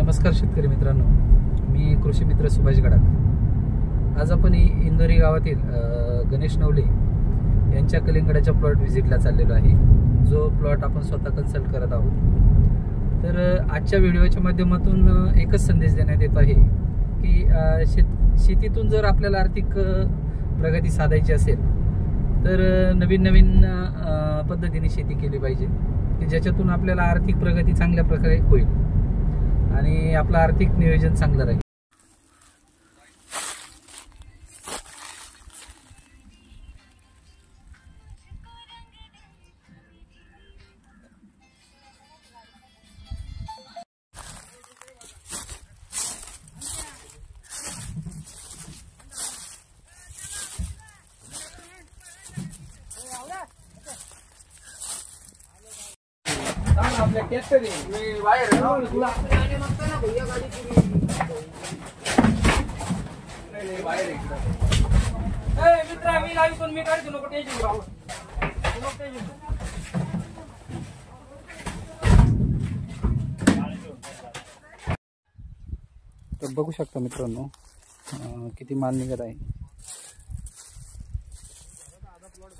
नमस्कार शेतकरी मित्रांनो, मी कृषी मित्र सुभाष गडाख। आज आपण इंदोरी गावातील गणेश नवले यांच्या कलिंगडाच्या प्लॉट व्हिजिटला चाललेलो आहे, जो प्लॉट आपण स्वतः कन्सल्ट करत आहोत। तर आजच्या व्हिडिओच्या माध्यमातून एकच संदेश देण्यात येत आहे की शेतीतून जर आपल्याला आर्थिक प्रगती साधायची असेल तर नवीन नवीन पद्धतीने शेती केली पाहिजे की ज्याच्यातून आपल्याला आर्थिक प्रगती चांगल्या प्रकारे होईल आणि आपलं आर्थिक नियोजन चांगलं राहील। आपल्या ट्रॅक्टर आहे वायर तुला भैया गाडी नाही वायर आहे मित्रा मी लाईव्ह पण मी काढतो नको टेन्शन घेऊ तर बघू शकता मित्रांनो किती माल निघत आहे।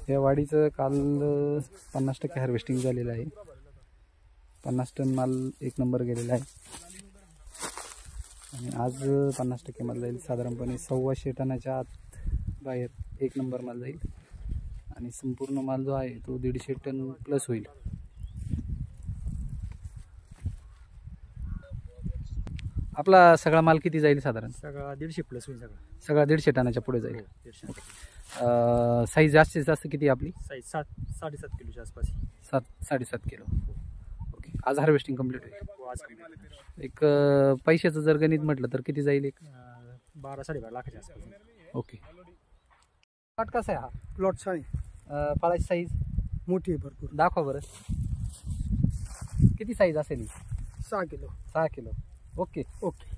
या वाडीचं काल 50% हार्वेस्टिंग झालेलं आहे, 50 टन माल एक नंबर गेलेला आहे आणि आज 50% माल जाईल। साधारणपणे 125 टनाच्या आत बाहेर एक नंबर माल जाईल आणि संपूर्ण माल जो आहे तो 150 टन प्लस होईल। आपला सगळा माल किती जाईल? साधारण सगळा 150 प्लस होईल। सगळा 150 टनाच्या पुढे जाईल। साईज जास्तीत जास्त किती आपली? साईज 7.5 किलोच्या आसपास। 7.5 किलो। ओके, आज हार्वेस्टिंग कंप्लीट होईल। एक पैशाचं जर गणित म्हटलं तर किती जाईल? एक 12-12.5 लाखाच्या आसपास। ओके, प्लॉट कसा आहे हा? प्लॉट साई फळाची साईज मोठी आहे भरपूर। दाखवा बरं किती साईज असेल? 6 किलो। 6 किलो। Okay okay.